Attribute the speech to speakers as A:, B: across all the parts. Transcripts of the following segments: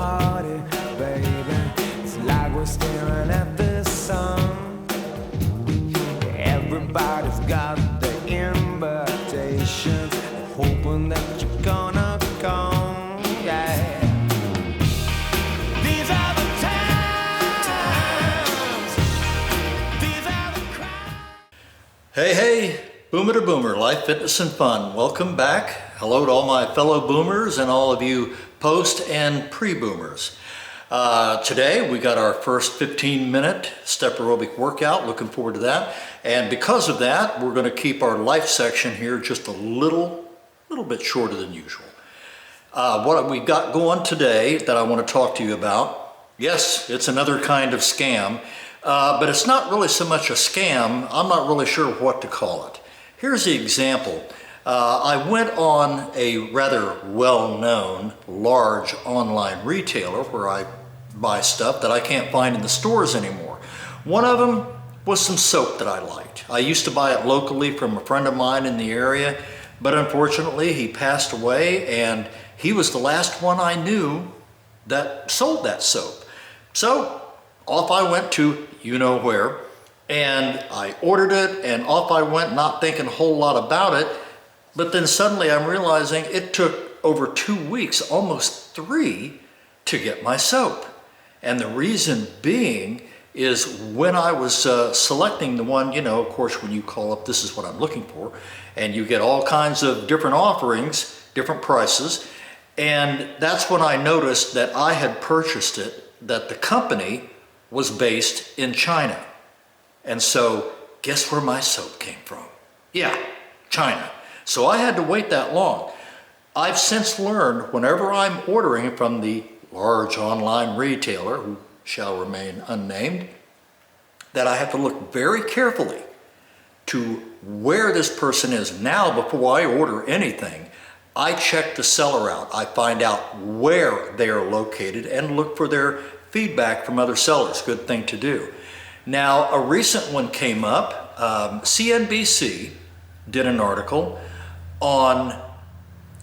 A: party, baby. It's like we're staring at the sun. Everybody's got the invitations, hoping that you're gonna come, yeah. These are the times. These are the crowds.
B: Hey, Boomer to Boomer, Life, Fitness, and Fun. Welcome back. Hello to all my fellow boomers and all of you post and pre-boomers. Today we got our first 15-minute step aerobic workout. Looking forward to that. And because of that, we're going to keep our life section here just a little bit shorter than usual. What we got going today that I want to talk to you about, yes, it's another kind of scam, but it's not really so much a scam. I'm not really sure what to call it. Here's the example. I went on a rather well-known large online retailer where I buy stuff that I can't find in the stores anymore. One of them was some soap that I liked. I used to buy it locally from a friend of mine in the area, but unfortunately he passed away and he was the last one I knew that sold that soap. So off I went to you know where, and I ordered it and off I went, not thinking a whole lot about it. But then suddenly I'm realizing it took over 2 weeks, almost 3, to get my soap. And the reason being is when I was selecting the one, you know, of course, when you call up, this is what I'm looking for, and you get all kinds of different offerings, different prices. And that's when I noticed that I had purchased it, that the company was based in China. And so guess where my soap came from? Yeah, China. So I had to wait that long. I've since learned whenever I'm ordering from the large online retailer, who shall remain unnamed, that I have to look very carefully to where this person is. Now, before I order anything, I check the seller out. I find out where they are located and look for their feedback from other sellers. Good thing to do. Now, a recent one came up. CNBC did an article on,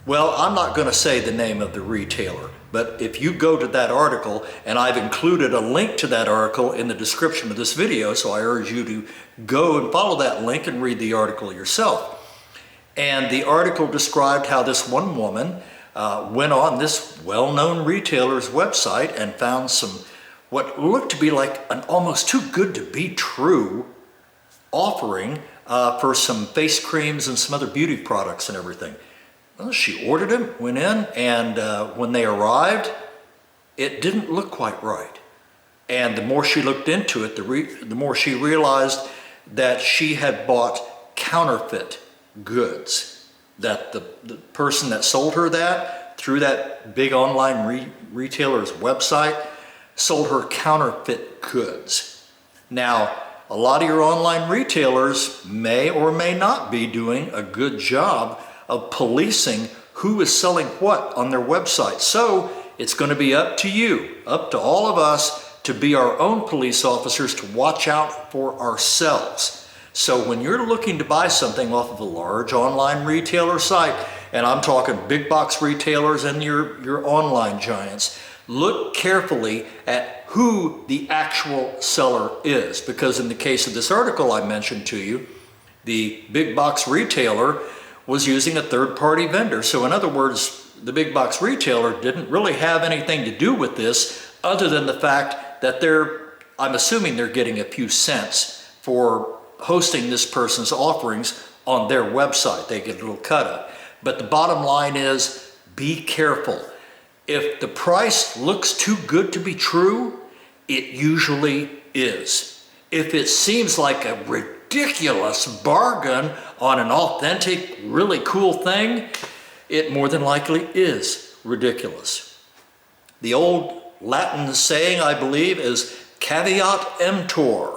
B: well, I'm not going to say the name of the retailer, but if you go to that article, and I've included a link to that article in the description of this video, so I urge you to go and follow that link and read the article yourself. And the article described how this one woman went on this well-known retailer's website and found some what looked to be like an almost too good to be true offering for some face creams and some other beauty products and everything. Well, she ordered them, went in, and when they arrived, it didn't look quite right. And the more she looked into it, the more she realized that she had bought counterfeit goods. That the person that sold her that through that big online retailer's website sold her counterfeit goods. Now, a lot of your online retailers may or may not be doing a good job of policing who is selling what on their website. So it's going to be up to you, up to all of us, to be our own police officers, to watch out for ourselves. So when you're looking to buy something off of a large online retailer site, and I'm talking big box retailers and your online giants, look carefully at who the actual seller is, because in the case of this article I mentioned to you, the big box retailer was using a third-party vendor. So in other words, the big box retailer didn't really have anything to do with this other than the fact that I'm assuming they're getting a few cents for hosting this person's offerings on their website. They get a little cut of. But the bottom line is, be careful. If the price looks too good to be true, it usually is. If it seems like a ridiculous bargain on an authentic, really cool thing, it more than likely is ridiculous. The old Latin saying, I believe, is caveat emptor,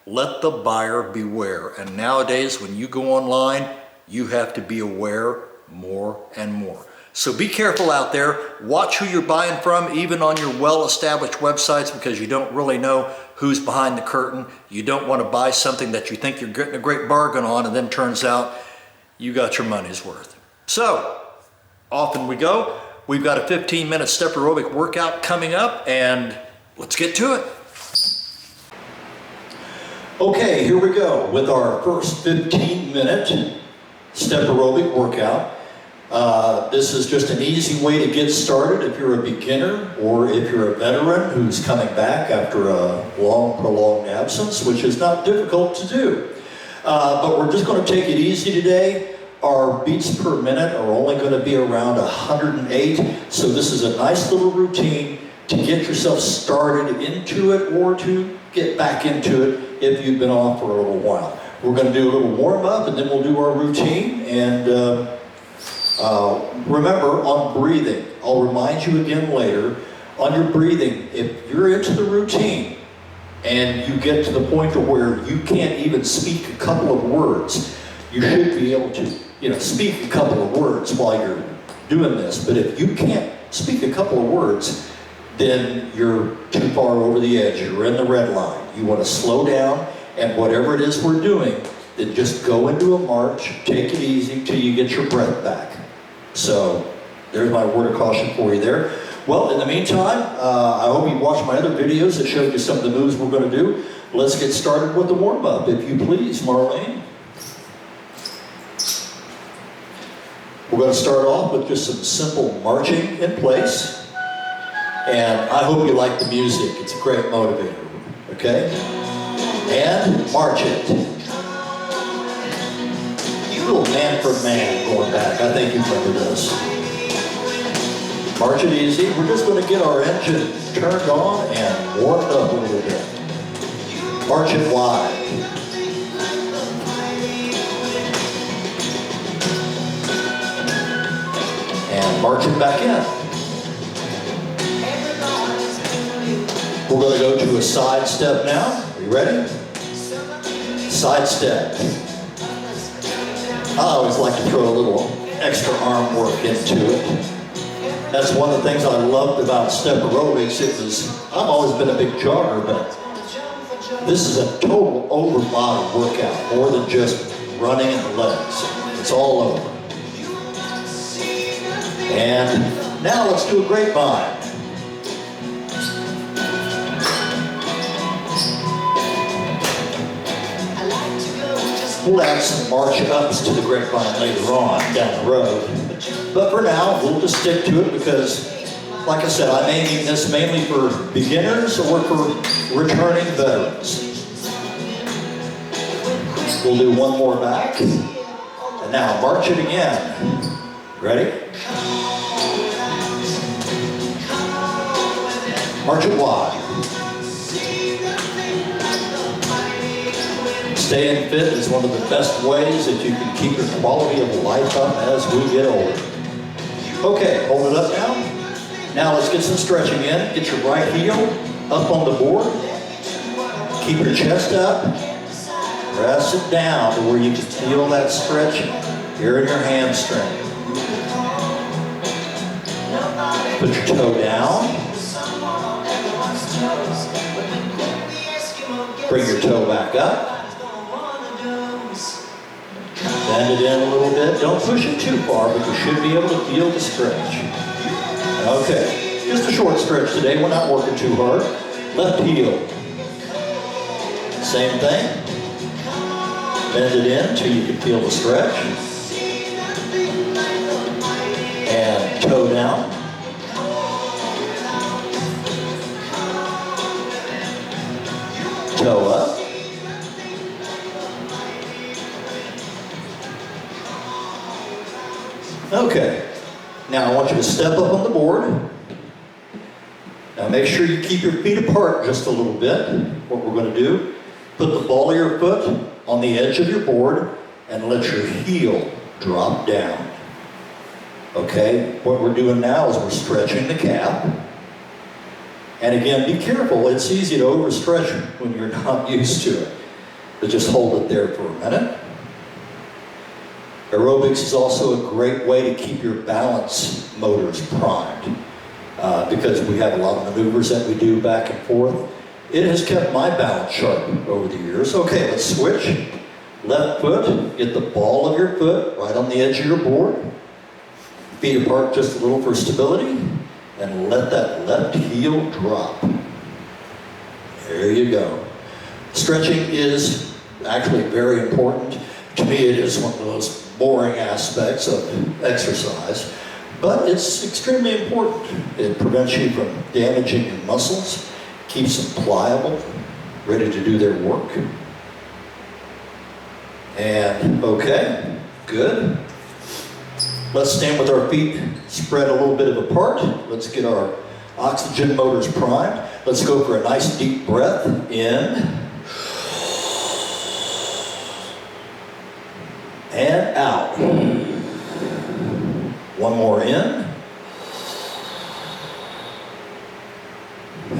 B: let the buyer beware. And nowadays, when you go online, you have to be aware more and more. So be careful out there. Watch who you're buying from, even on your well-established websites, because you don't really know who's behind the curtain. You don't want to buy something that you think you're getting a great bargain on, and then turns out you got your money's worth. So, off we go. We've got a 15-minute step aerobic workout coming up, and let's get to it. Okay, here we go with our first 15-minute step aerobic workout. This is just an easy way to get started if you're a beginner or if you're a veteran who's coming back after a long, prolonged absence, which is not difficult to do. But we're just going to take it easy today. Our beats per minute are only going to be around 108, so this is a nice little routine to get yourself started into it or to get back into it if you've been off for a little while. We're going to do a little warm-up and then we'll do our routine. And remember, on breathing, I'll remind you again later, on your breathing, if you're into the routine and you get to the point to where you can't even speak a couple of words, you should be able to, speak a couple of words while you're doing this. But if you can't speak a couple of words, then you're too far over the edge. You're in the red line. You want to slow down, and whatever it is we're doing, then just go into a march, take it easy till you get your breath back. So there's my word of caution for you there. Well, in the meantime, I hope you watched my other videos that showed you some of the moves we're going to do. Let's get started with the warm-up, if you please, Marlene. We're going to start off with just some simple marching in place. And I hope you like the music. It's a great motivator, okay? And march it. You little man for man going back. I think you remember this. March it easy. We're just going to get our engine turned on and warmed up a little bit. March it wide. And march it back in. We're going to go to a side step now. Are you ready? Side step. I always like to throw a little extra arm work into it. That's one of the things I loved about step aerobics. I've always been a big jogger, but this is a total over body workout, more than just running in the legs. It's all over. And now let's do a grapevine. We'll add some march ups to the grapevine later on down the road. But for now, we'll just stick to it because, like I said, I'm aiming this mainly for beginners or for returning veterans. We'll do one more back. And now march it again. Ready? March it wide. Staying fit is one of the best ways that you can keep your quality of life up as we get older. Okay, hold it up now. Now let's get some stretching in. Get your right heel up on the board. Keep your chest up. Press it down to where you can feel that stretch here in your hamstring. Put your toe down. Bring your toe back up. Bend it in a little bit. Don't push it too far, but you should be able to feel the stretch. Okay, just a short stretch today. We're not working too hard. Left heel. Same thing. Bend it in until you can feel the stretch. And toe down. Toe up. Okay, now I want you to step up on the board. Now make sure you keep your feet apart just a little bit. What we're going to do, put the ball of your foot on the edge of your board and let your heel drop down. Okay, what we're doing now is we're stretching the calf. And again, be careful. It's easy to overstretch when you're not used to it. But just hold it there for a minute. Aerobics is also a great way to keep your balance motors primed because we have a lot of maneuvers that we do back and forth. It has kept my balance sharp over the years. Okay, let's switch. Left foot, get the ball of your foot right on the edge of your board. Feet apart just a little for stability, and let that left heel drop. There you go. Stretching is actually very important. To me, it is one of those boring aspects of exercise, but it's extremely important. It prevents you from damaging your muscles, keeps them pliable, ready to do their work. And okay, good. Let's stand with our feet spread a little bit apart. Let's get our oxygen motors primed. Let's go for a nice deep breath in. And out. One more in.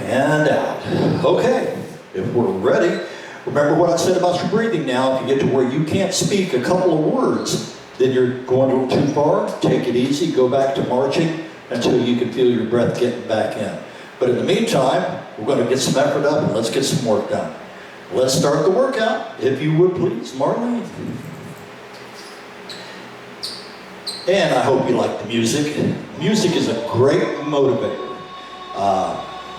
B: And out. Okay, if we're ready, remember what I said about your breathing now. If you get to where you can't speak a couple of words, then you're going a little too far. Take it easy, go back to marching until you can feel your breath getting back in. But in the meantime, we're going to get some effort up and let's get some work done. Let's start the workout, if you would please, Marlene. And I hope you like the music. Music is a great motivator.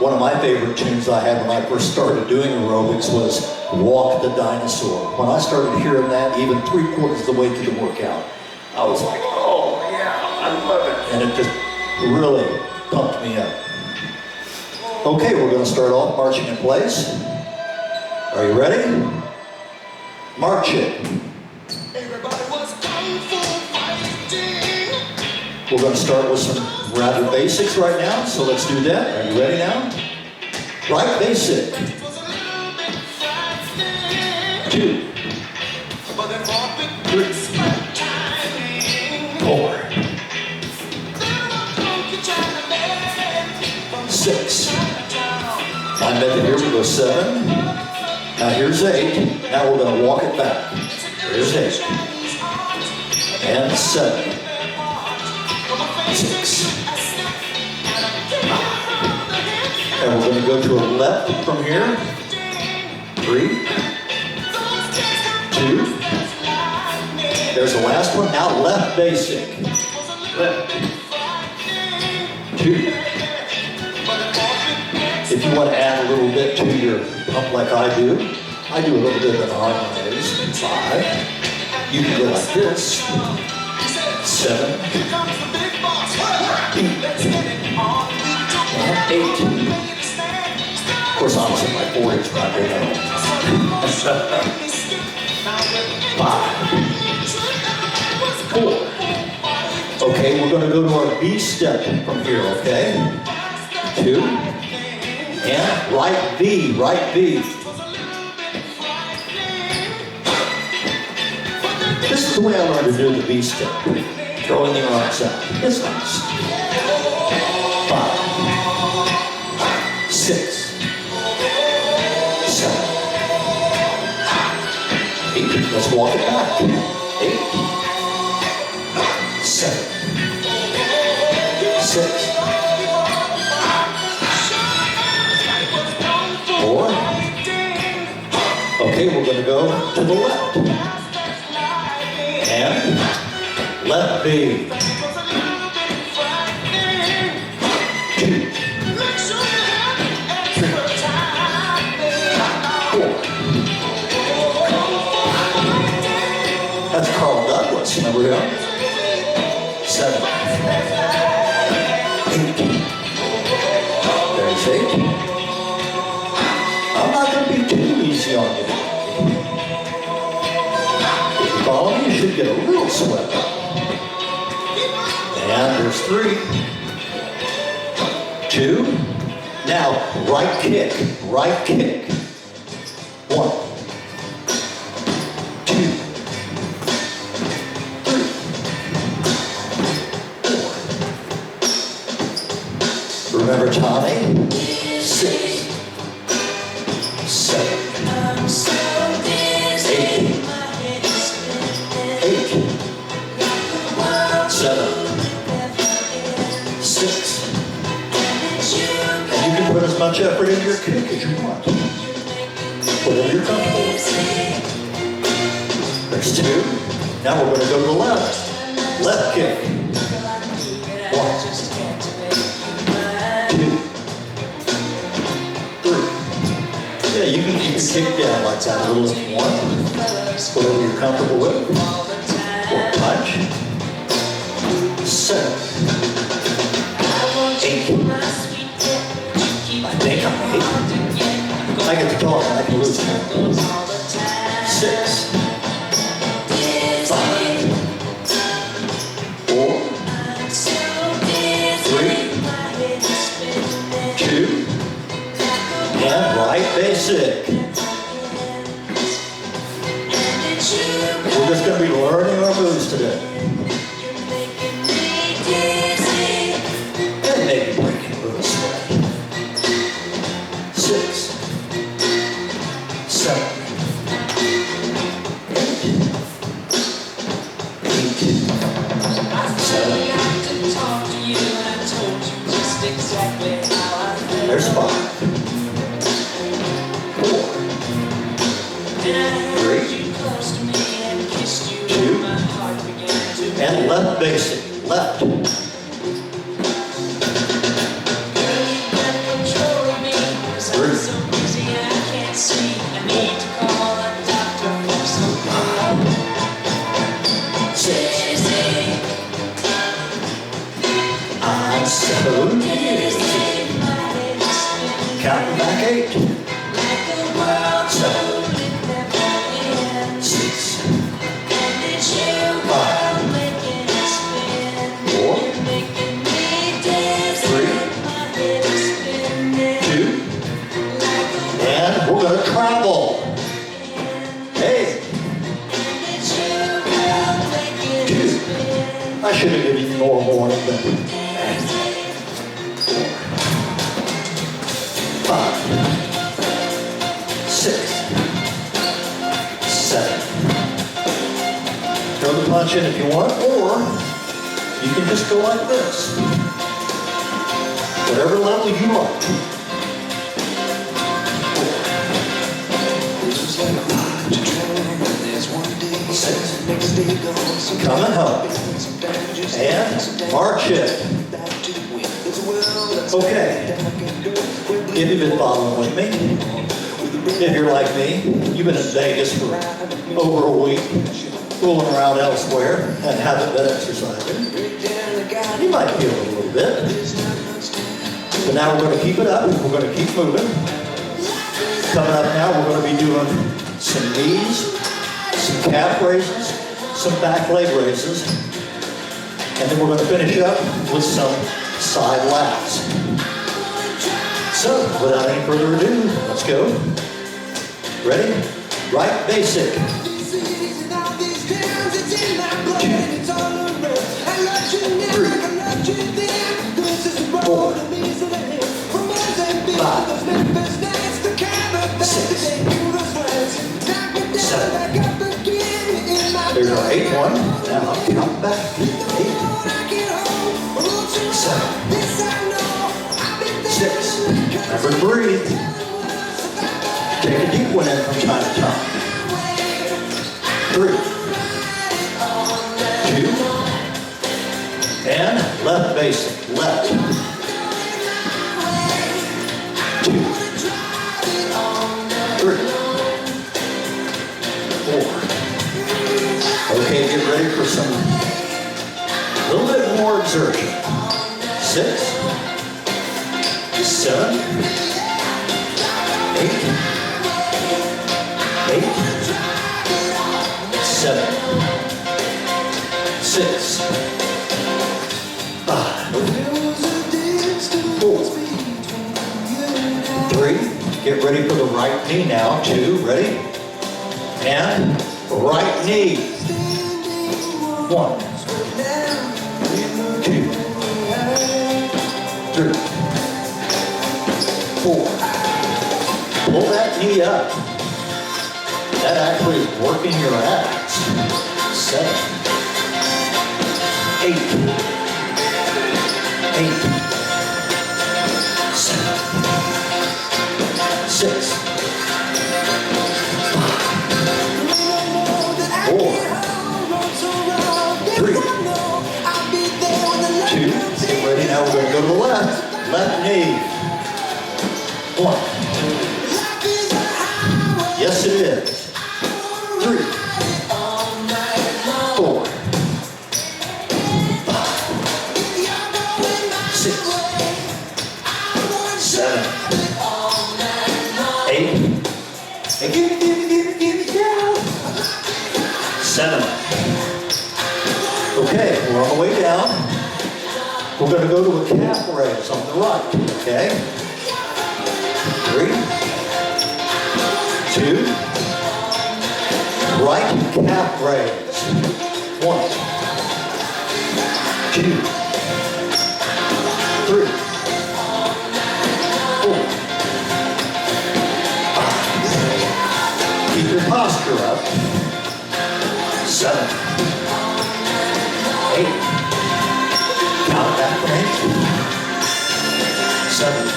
B: One of my favorite tunes I had when I first started doing aerobics was Walk the Dinosaur. When I started hearing that, even 3/4 of the way through the workout, I was like, oh yeah, I love it. And it just really pumped me up. Okay, we're going to start off marching in place. Are you ready? March it.
C: Everybody was kung fu fighting.
B: We're going to start with some rather basics right now, so let's do that. Are you ready now? Right basic.
C: It was a little bit frightening.
B: 2,
C: But then walked with
B: 3,
C: expert timing.
B: 4,
C: Little monkey trying to beg from
B: 6.
C: Chinatown.
B: My method here, we go 7. Now here's 8. Now we're going to walk it back. Here's 8. And 7. 6. And we're going to go to a left from here. 3, 2. There's the last one. Now left basic. Left. 2. If you want to add a little bit to your pump like I do a little bit of an arm raise. 5. You can go like this. 7. 8. Of course, I'm in my 40s right there. 5. 4. Okay, we're going to go to our B step from here, okay? 2. And right V, right V. This is the way I learned to do the V step. Throwing the arms out. It's nice. 5. 6. 7. 8. Let's walk it back. 8. 7. 6. 4. Okay, we're going to go to the left. And left B. 2. 3. 4. That's Carl Douglas, remember him? 7. 8. There's 8. I'm not going to be too easy on you. If you follow me, you should get a little sweat. And there's 3. 2. Now, right kick, right kick. 1. 2. 3. 4. Remember Tommy? 6. 7. 8. 8. 7. 6. And you can put as much effort into your kick as you want. Whatever you're comfortable with. There's 2. Now we're going to go to the left. Left kick. 1, 2, 3. Yeah, you can kick down like that a little if you want. Whatever you're comfortable with. 4, punch. 7, 8. I think I'm 8. I get to talk, I can lose count. 6, 5, 4, 3, 2, and right basic. We're just going to be learning our moves today. And maybe breaking a little sweat. 6, 7, 8, 7. There's 5, 4, 3, 2, and left basic, left. 7, counting back 8, 7, 6, 5, 4, 3, 2, and we're going to travel. Hey, 2. I should have given you more warning, but 5, 6, 7. Throw the punch in if you want, or you can just go like this. Whatever level you like. 6. Coming home. And march it. Okay. If you've been following with me, if you're like me, you've been in Vegas for over a week, fooling around elsewhere, and haven't been exercising. You might feel it a little bit. But now we're going to keep it up. We're going to keep moving. Coming up now, we're going to be doing some knees, some calf raises, some back leg raises, and then we're going to finish up with some side lats. So, without any further ado, let's go. Ready? Right basic. 2, 3, 4, 5, 6, 7. There's our 8 one. Now I'll count back. 8, 7, 6. Remember to breathe. Take a deep one in from time to time. 3, 2, and left basic, left. 2, 3, 4. Okay, get ready for some little bit more exertion. 6, 7, 8, 7, 6, 5, 4, 3. Get ready for the right knee now. 2, ready? And right knee. 1, 2, 3, 4. Pull that knee up. That actually is working your abs. 7, 8, 7, 6, 5, 4, 3, 2, knee. 1. Yes, it is. 3, 4, 6, 7, 8. And give me, yeah. 7. Okay, we're on the way down. We're going to go to a calf raise on the right, okay? 3, 2, right calf raise. 1, 2, 3, 4. Keep your posture up. 7, 8. Count back from 8. 7,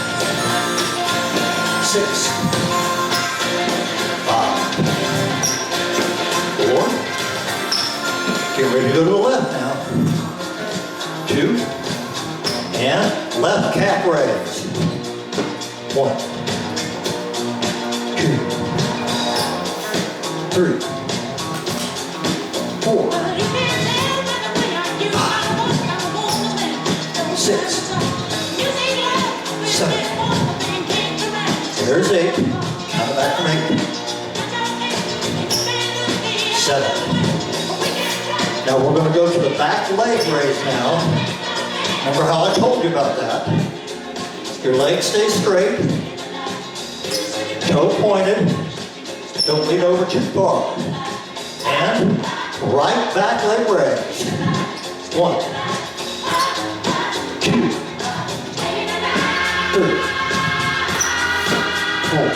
B: 6, 5, 4. Get ready to go to the left now. 2. And left calf raise. 1, 2, 3, 4, 6, 7. There's 8. Count it back from 8. 7. Now we're going to go to the back leg raise now. Remember how I told you about that? Your legs stay straight. Toe pointed. Don't lean over too far. And right back leg raise. 1, 2, 3, 4,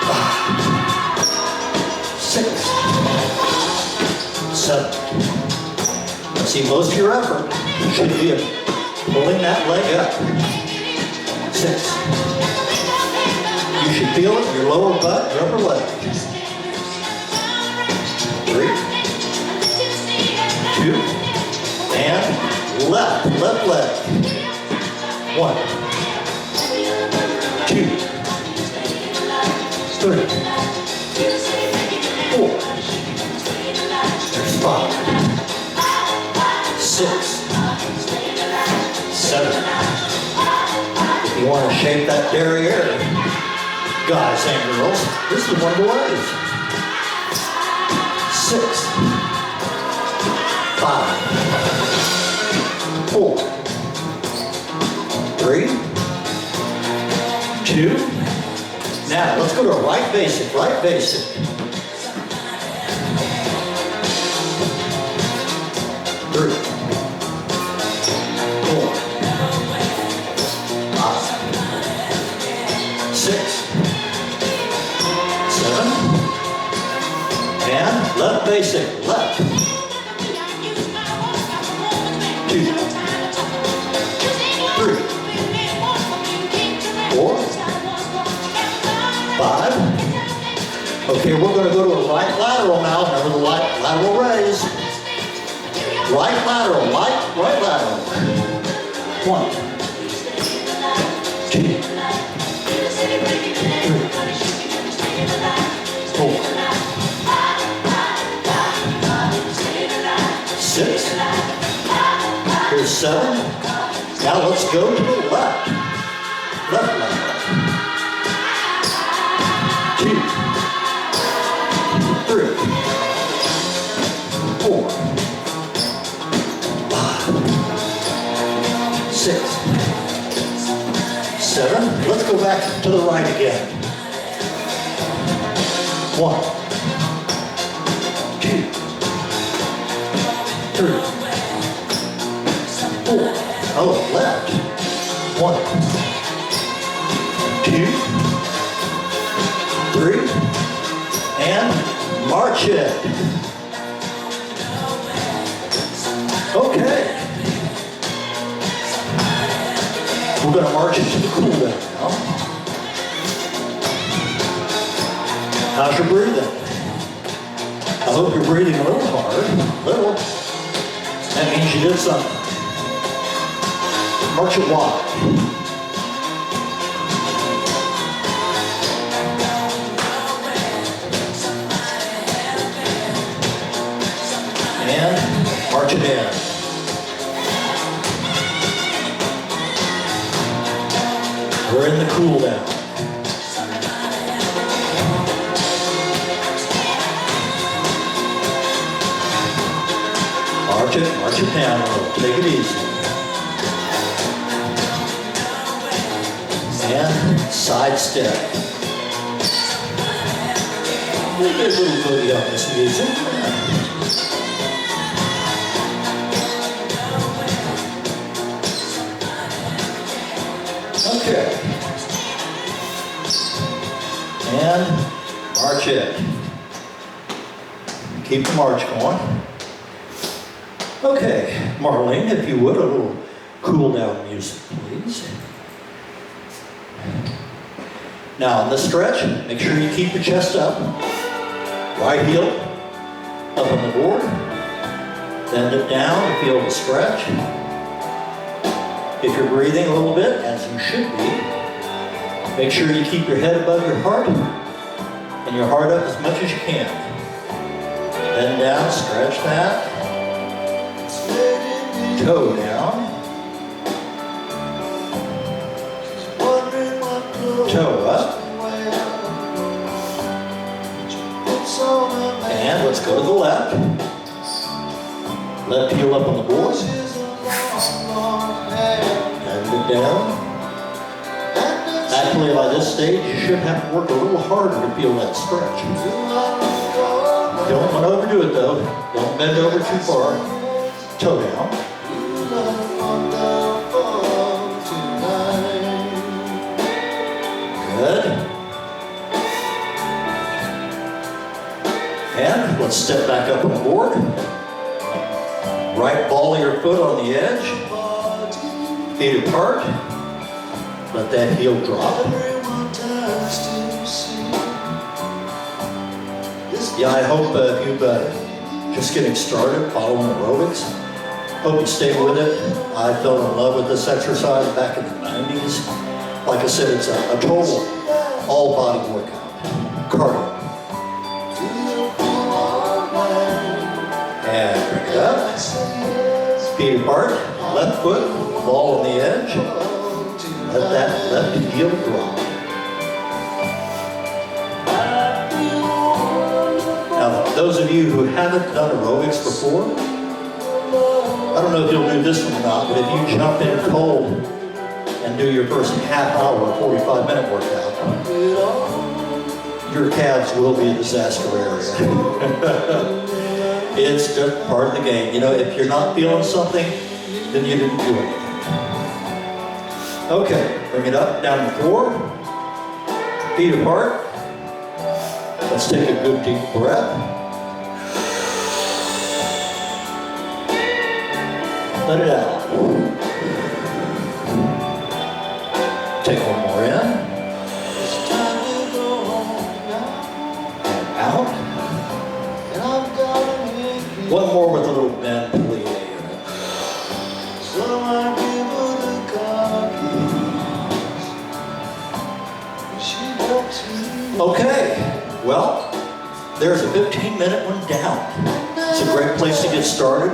B: 5, 6, 7. Now see, most of your effort should be pulling that leg up. 6. You should feel it in your lower butt, your upper leg. 3, 2, and left leg. 1, 2, 3, 4. There's 5, 6, 7. If you want to shape that derriere, guys and girls, this is one of the ways. 6, 5, 4, 3, 2. Now let's go to a right basic, right basic. 3, 4, 5, 6, 7, and left basic, left. 2, 3, 4, 5. Okay, we're going to go to a right lateral now. Remember the lateral raise. Right lateral, right lateral. 1, 2, 3, 4, 6. Here's 7. Now let's go to the left. Left lateral. 2, 3, 4, 6, 7. Let's go back to the right again. 1, 2, 3, 4. Oh, left. 1, 2, 3, and march it. Okay. We're going to march into the cool down now. How's your breathing? I hope you're breathing a little hard. Little. That means you did something. March it wide. And march it in. We're in the cool down. March it down a little. Take it easy. And side step. We'll get a little booty on this music. Okay. And march it. Keep the march going. Okay, Marlene, if you would, a little cool down music, please. Now, on the stretch, make sure you keep your chest up. Right heel up on the board. Bend it down and feel the stretch. If you're breathing a little bit, as you should be, make sure you keep your head above your heart and your heart up as much as you can. Bend down, stretch that. Toe down. Toe up. And let's go to the left. Left heel up on the board. Bend it down. Actually, by this stage, you should have to work a little harder to feel that stretch. Don't want to overdo it though. Don't bend over too far. Toe down. Good. And let's step back up on the board. Right ball of your foot on the edge. Feet apart. Let that heel drop. Yeah, I hope if you've just getting started following aerobics, hope you stay with it. I fell in love with this exercise back in the 90s. Like I said, it's a total all-body workout. Cardio. And bring it up. Feet apart. Left foot, ball on the edge. Let that left heel drop. Now, those of you who haven't done aerobics before, I don't know if you'll do this one or not, but if you jump in cold and do your first half hour, 45-minute workout, your calves will be a disaster area. It's just part of the game. You know, if you're not feeling something, then you didn't do anything. Okay, bring it up, down the floor, feet apart. Let's take a good deep breath. Let it out. Take one more in. And out. One more with a little bend plie in it. Okay, well, there's a 15-minute one down. It's a great place to get started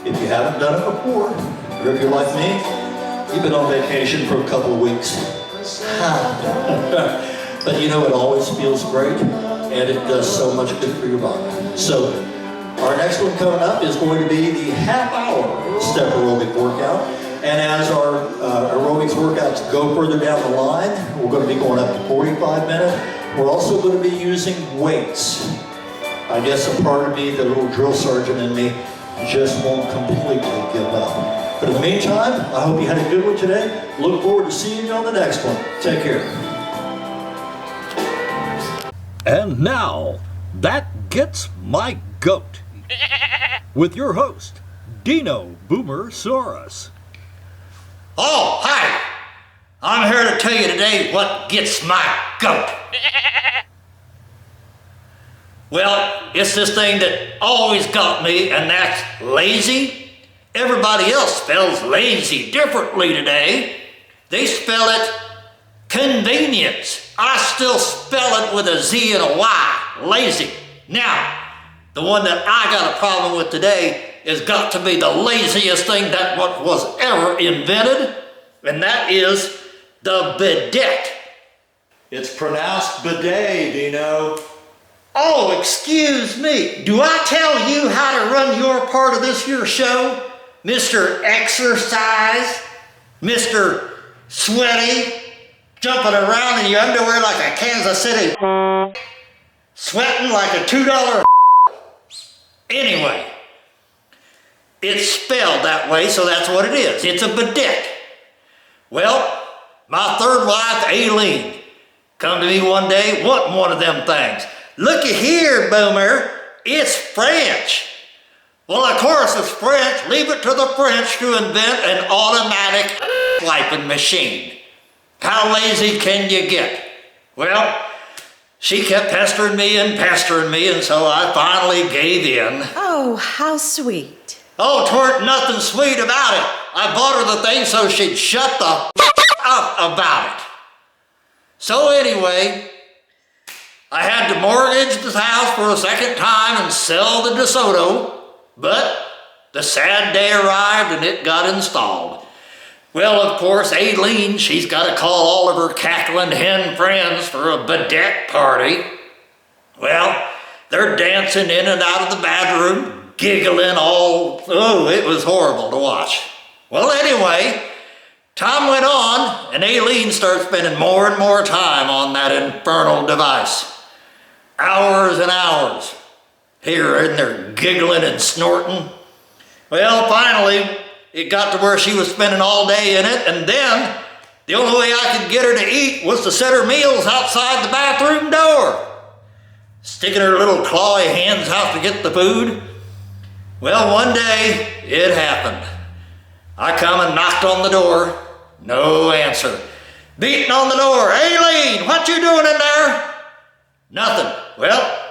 B: if you haven't done it before, or if you're like me, you've been on vacation for a couple of weeks. But you know, it always feels great, and it does so much good for your body. So, our next one coming up is going to be the half-hour step aerobic workout. And as our aerobics workouts go further down the line, we're going to be going up to 45 minutes. We're also going to be using weights. I guess a part of me, the little drill sergeant in me, just won't completely give up. But in the meantime, I hope you had a good one today. Look forward to seeing you on the next one. Take care.
D: And now, that gets my goat. With your host, Dino Sorus.
B: Oh, hi! I'm here to tell you today what gets my goat. Well, it's this thing that always got me, and that's lazy Everybody else spells lazy differently today. They spell it convenience. I still spell it with a Z and a Y, lazy. Now, the one that I got a problem with today has got to be the laziest thing that was ever invented, and that is the bidet. It's pronounced bidet, Dino. Oh, excuse me. Do I tell you how to run your part of this here show? Mr. Exercise, Mr. Sweaty, jumping around in your underwear like a Kansas City, sweating like a $2. Anyway, it's spelled that way, so that's what it is. It's a bidet. Well, my third wife, Aileen, come to me one day wanting one of them things. Looky here, Boomer, it's French. Well, of course it's French. Leave it to the French to invent an automatic wiping machine. How lazy can you get? Well, she kept pestering me, and so I finally gave in.
E: Oh, how sweet.
B: Oh, 'tweren't nothing sweet about it. I bought her the thing so she'd shut the up about it. So anyway, I had to mortgage the house for a second time and sell the DeSoto, but the sad day arrived and it got installed. Well, of course, Aileen, she's got to call all of her cackling hen friends for a bidet party. Well, they're dancing in and out of the bathroom, giggling it was horrible to watch. Well, anyway, time went on and Aileen started spending more and more time on that infernal device. Hours and hours. Here and there giggling and snorting. Well, finally, it got to where she was spending all day in it, and then the only way I could get her to eat was to set her meals outside the bathroom door. Sticking her little clawy hands out to get the food. Well, one day, it happened. I come and knocked on the door. No answer. Beating on the door. Aileen, what you doing in there? Nothing. Well,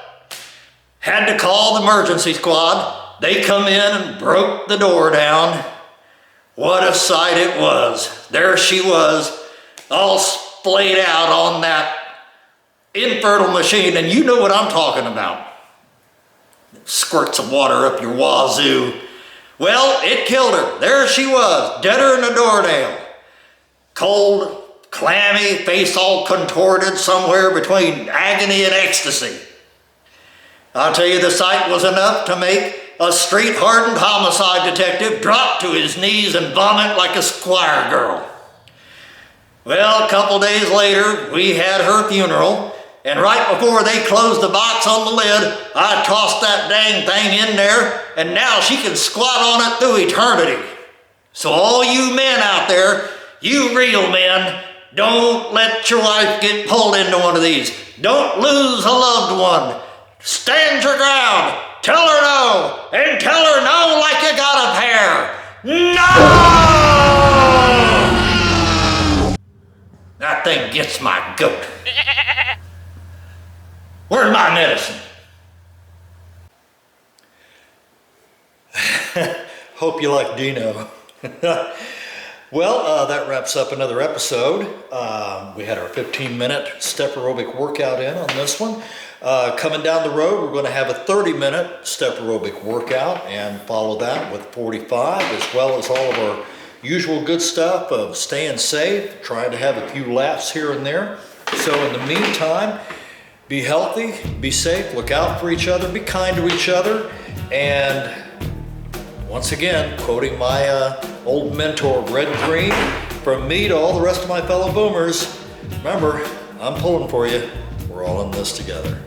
B: had to call the emergency squad. They come in and broke the door down. What a sight it was. There she was, all splayed out on that infertile machine, and you know what I'm talking about. Squirts of water up your wazoo. Well, it killed her. There she was, deader than a doornail. Cold, clammy, face all contorted somewhere between agony and ecstasy. I'll tell you, the sight was enough to make a street-hardened homicide detective drop to his knees and vomit like a squire girl. Well, a couple days later, we had her funeral, and right before they closed the box on the lid, I tossed that dang thing in there, and now she can squat on it through eternity. So all you men out there, you real men, don't let your wife get pulled into one of these. Don't lose a loved one. Stand your ground. Tell her no. And tell her no like you got a pair. No! That thing gets my goat. Where's my medicine? Hope you like Dino. Well, that wraps up another episode. We had our 15-minute step aerobic workout in on this one. Coming down the road, we're going to have a 30-minute step aerobic workout and follow that with 45, as well as all of our usual good stuff of staying safe, trying to have a few laughs here and there. So in the meantime, be healthy, be safe, look out for each other, be kind to each other, and once again, quoting my old mentor, Red Green, from me to all the rest of my fellow boomers, remember, I'm pulling for you. We're all in this together.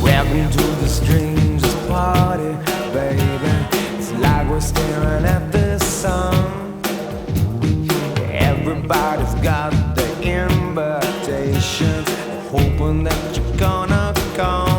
A: Welcome to the strangest party, baby. It's like we're staring at the sun. Everybody's got the invitations, hoping that you're gonna come.